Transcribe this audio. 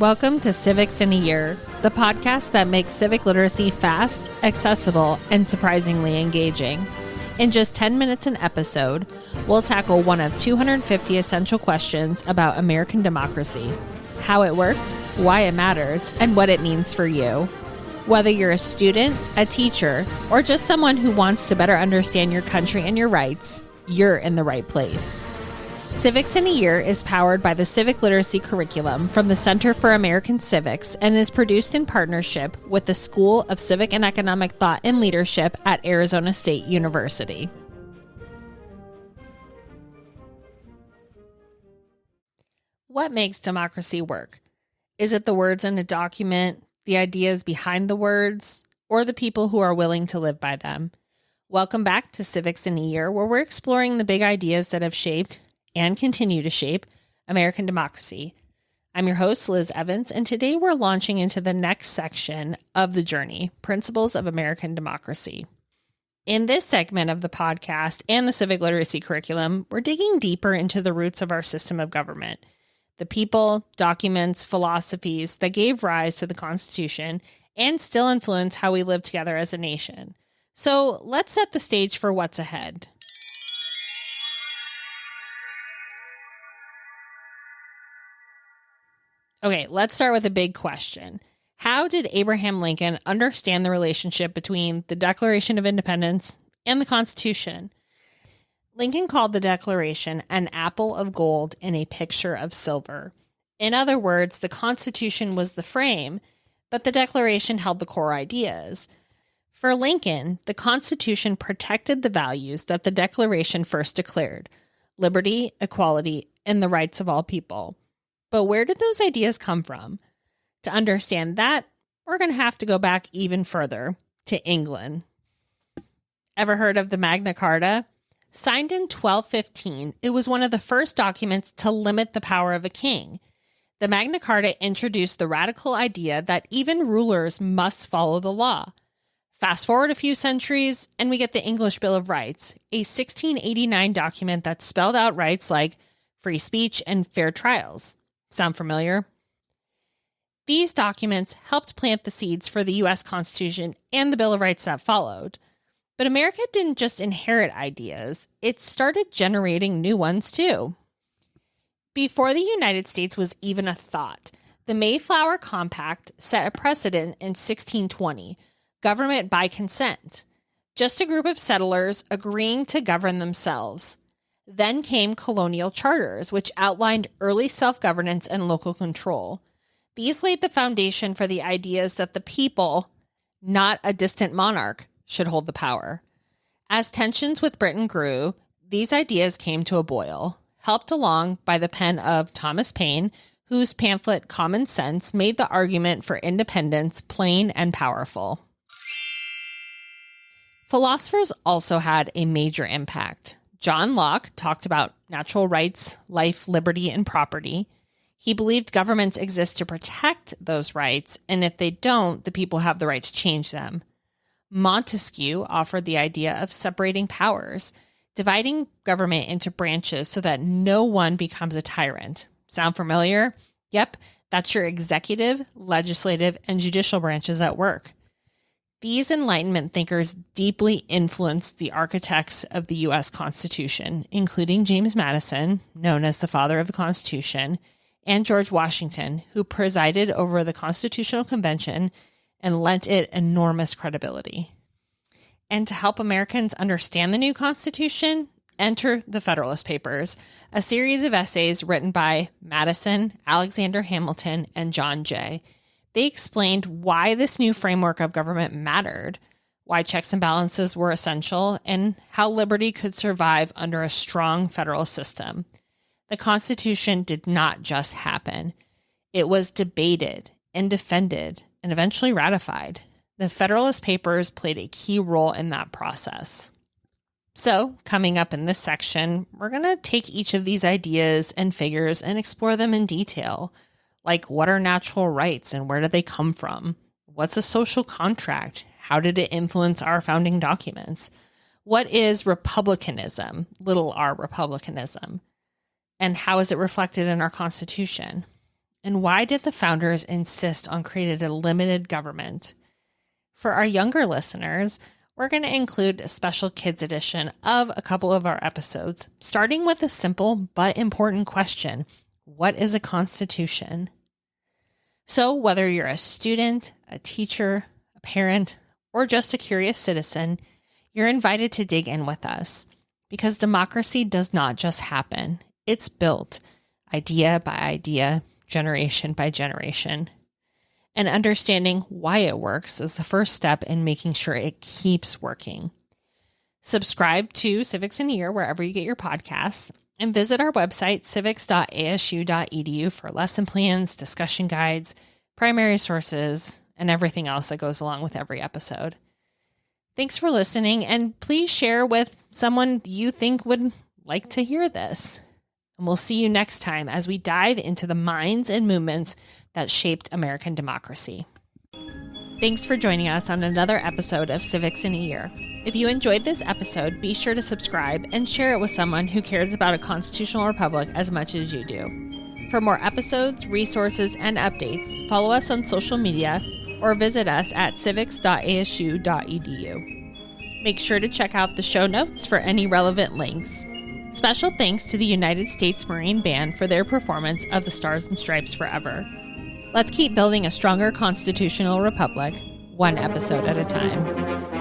Welcome to Civics in a Year, the podcast that makes civic literacy fast, accessible, and surprisingly engaging. In just 10 minutes an episode, we'll tackle one of 250 essential questions about American democracy, how it works, why it matters, and what it means for you. Whether you're a student, a teacher, or just someone who wants to better understand your country and your rights, you're in the right place. Civics in a Year is powered by the Civic Literacy Curriculum from the Center for American Civics and is produced in partnership with the School of Civic and Economic Thought and Leadership at Arizona State University. What makes democracy work? Is it the words in a document, the ideas behind the words, or the people who are willing to live by them? Welcome back to Civics in a Year, where we're exploring the big ideas that have shaped and continue to shape American democracy. I'm your host, Liz Evans, and today we're launching into the next section of the journey, Principles of American Democracy. In this segment of the podcast and the civic literacy curriculum, we're digging deeper into the roots of our system of government, the people, documents, philosophies that gave rise to the Constitution and still influence how we live together as a nation. So let's set the stage for what's ahead. Okay, let's start with a big question. How did Abraham Lincoln understand the relationship between the Declaration of Independence and the Constitution? Lincoln called the Declaration an apple of gold in a picture of silver. In other words, the Constitution was the frame, but the Declaration held the core ideas. For Lincoln, the Constitution protected the values that the Declaration first declared: liberty, equality, and the rights of all people. But where did those ideas come from? To understand that, we're going to have to go back even further, to England. Ever heard of the Magna Carta? Signed in 1215, it was one of the first documents to limit the power of a king. The Magna Carta introduced the radical idea that even rulers must follow the law. Fast forward a few centuries, and we get the English Bill of Rights, a 1689 document that spelled out rights like free speech and fair trials. Sound familiar? These documents helped plant the seeds for the U.S. Constitution and the Bill of Rights that followed. But America didn't just inherit ideas, it started generating new ones too. Before the United States was even a thought, the Mayflower Compact set a precedent in 1620, government by consent, just a group of settlers agreeing to govern themselves. Then came colonial charters, which outlined early self-governance and local control. These laid the foundation for the ideas that the people, not a distant monarch, should hold the power. As tensions with Britain grew, these ideas came to a boil, helped along by the pen of Thomas Paine, whose pamphlet Common Sense made the argument for independence plain and powerful. Philosophers also had a major impact. John Locke talked about natural rights, life, liberty, and property. He believed governments exist to protect those rights, and if they don't, the people have the right to change them. Montesquieu offered the idea of separating powers, dividing government into branches so that no one becomes a tyrant. Sound familiar? Yep, that's your executive, legislative, and judicial branches at work. These Enlightenment thinkers deeply influenced the architects of the U.S. Constitution, including James Madison, known as the father of the Constitution, and George Washington, who presided over the Constitutional Convention and lent it enormous credibility. And to help Americans understand the new Constitution, enter the Federalist Papers, a series of essays written by Madison, Alexander Hamilton, and John Jay. They explained why this new framework of government mattered, why checks and balances were essential, and how liberty could survive under a strong federal system. The Constitution did not just happen. It was debated and defended and eventually ratified. The Federalist Papers played a key role in that process. So, coming up in this section, we're going to take each of these ideas and figures and explore them in detail. Like, what are natural rights and where do they come from? What's a social contract? How did it influence our founding documents? What is republicanism, little r republicanism? And how is it reflected in our Constitution? And why did the founders insist on creating a limited government? For our younger listeners, we're going to include a special kids edition of a couple of our episodes, starting with a simple but important question. What is a constitution? So whether you're a student, a teacher, a parent, or just a curious citizen, you're invited to dig in with us, because democracy does not just happen. It's built idea by idea, generation by generation. And understanding why it works is the first step in making sure it keeps working. Subscribe to Civics in a Year wherever you get your podcasts, and visit our website, civics.asu.edu, for lesson plans, discussion guides, primary sources, and everything else that goes along with every episode. Thanks for listening, and please share with someone you think would like to hear this. And we'll see you next time as we dive into the minds and movements that shaped American democracy. Thanks for joining us on another episode of Civics in a Year. If you enjoyed this episode, be sure to subscribe and share it with someone who cares about a constitutional republic as much as you do. For more episodes, resources, and updates, follow us on social media or visit us at civics.asu.edu. Make sure to check out the show notes for any relevant links. Special thanks to the United States Marine Band for their performance of the Stars and Stripes Forever. Let's keep building a stronger constitutional republic, one episode at a time.